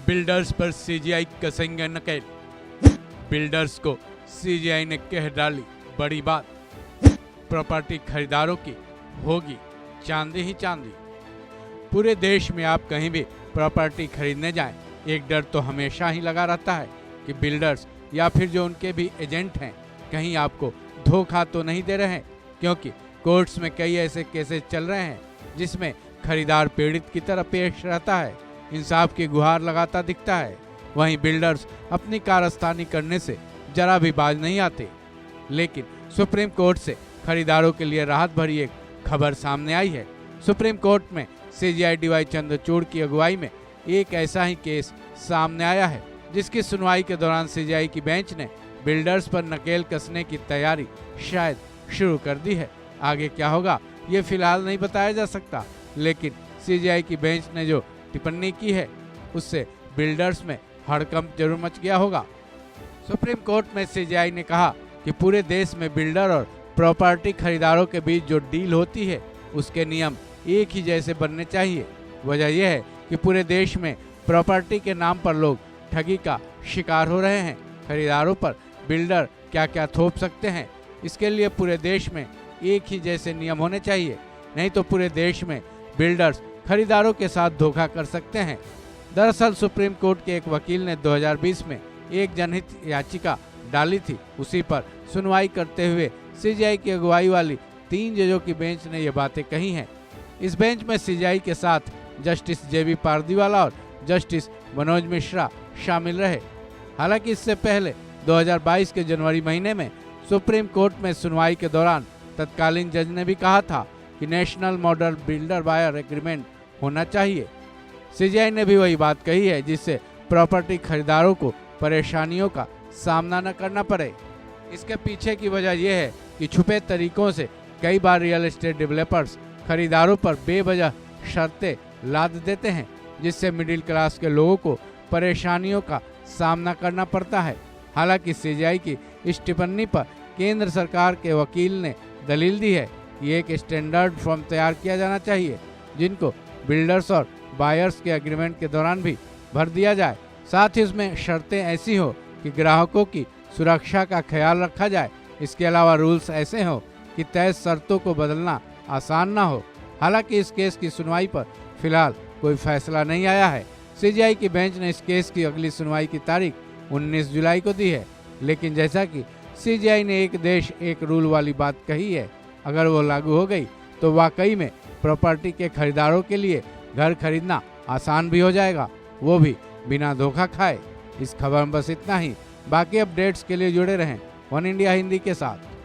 Builders पर CGI कसेंगे नकेल। Builders को सीजीआई ने कह डाली बड़ी बात, प्रॉपर्टी खरीदारों की होगी चांदी ही चांदी। पूरे देश में आप कहीं भी प्रॉपर्टी खरीदने जाएं, एक डर तो हमेशा ही लगा रहता है कि बिल्डर्स या फिर जो उनके भी एजेंट हैं कहीं आपको धोखा तो नहीं दे रहे हैं, क्योंकि कोर्ट्स में कई ऐसे केसेस चल रहे हैं जिसमें खरीदार पीड़ित की तरह पेश रहता है, इंसाफ की गुहार लगाता दिखता है। वहीं बिल्डर्स अपनी कारस्तानी करने से जरा भी बाज नहीं आते। लेकिन सुप्रीम कोर्ट से खरीदारों के लिए राहत भरी एक खबर सामने आई है। सुप्रीम कोर्ट में सीजीआई डीवाई चंद्रचूड़ की अगुवाई में एक ऐसा ही केस सामने आया है जिसकी सुनवाई के दौरान सीजीआई की बेंच ने बिल्डर्स पर नकेल कसने की तैयारी शायद शुरू कर दी है। आगे क्या होगा ये फिलहाल नहीं बताया जा सकता, लेकिन सीजीआई की बेंच ने जो टिप्पणी की है उससे बिल्डर्स में हड़कंप जरूर मच गया होगा। सुप्रीम कोर्ट में सीजीआई ने कहा कि पूरे देश में बिल्डर और प्रॉपर्टी खरीदारों के बीच जो डील होती है उसके नियम एक ही जैसे बनने चाहिए। वजह यह है कि पूरे देश में प्रॉपर्टी के नाम पर लोग ठगी का शिकार हो रहे हैं। खरीदारों पर बिल्डर क्या क्या थोप सकते हैं, इसके लिए पूरे देश में एक ही जैसे नियम होने चाहिए, नहीं तो पूरे देश में बिल्डर्स खरीदारों के साथ धोखा कर सकते हैं। दरअसल सुप्रीम कोर्ट के एक वकील ने 2020 में एक जनहित याचिका डाली थी। उसी पर सुनवाई करते हुए सीजीआई की अगुवाई वाली 3 जजों की बेंच ने ये बातें कही हैं। इस बेंच में सीजीआई के साथ जस्टिस जेबी पारदीवाला और जस्टिस मनोज मिश्रा शामिल रहे। हालांकि इससे पहले 2022 के जनवरी महीने में सुप्रीम कोर्ट में सुनवाई के दौरान तत्कालीन जज ने भी कहा था कि national model builder buyer agreement होना चाहिए। सीजीआई ने भी वही बात कही है जिससे प्रॉपर्टी खरीदारों को परेशानियों का सामना न करना पड़े। इसके पीछे की वजह यह है कि छुपे तरीकों से कई बार रियल एस्टेट डेवलपर्स खरीदारों पर बेवजह शर्तें लाद देते हैं, जिससे मिडिल क्लास के लोगों को परेशानियों का सामना करना पड़ता है। हालांकि सीजीआई की इस टिप्पणी पर केंद्र सरकार के वकील ने दलील दी है कि एक स्टैंडर्ड फॉर्म तैयार किया जाना चाहिए जिनको बिल्डर्स और बायर्स के एग्रीमेंट के दौरान भी भर दिया जाए। साथ ही उसमें शर्तें ऐसी हो कि ग्राहकों की सुरक्षा का ख्याल रखा जाए। इसके अलावा रूल्स ऐसे हो कि तय शर्तों को बदलना आसान ना हो। हालांकि इस केस की सुनवाई पर फिलहाल कोई फैसला नहीं आया है। सीजीआई की बेंच ने इस केस की अगली सुनवाई की तारीख 19 जुलाई को दी है। लेकिन जैसा कि सीजीआई ने एक देश एक रूल वाली बात कही है, अगर वो लागू हो गई तो वाकई में प्रॉपर्टी के खरीदारों के लिए घर खरीदना आसान भी हो जाएगा, वो भी बिना धोखा खाए। इस खबर में बस इतना ही। बाकी अपडेट्स के लिए जुड़े रहें वन इंडिया हिंदी के साथ।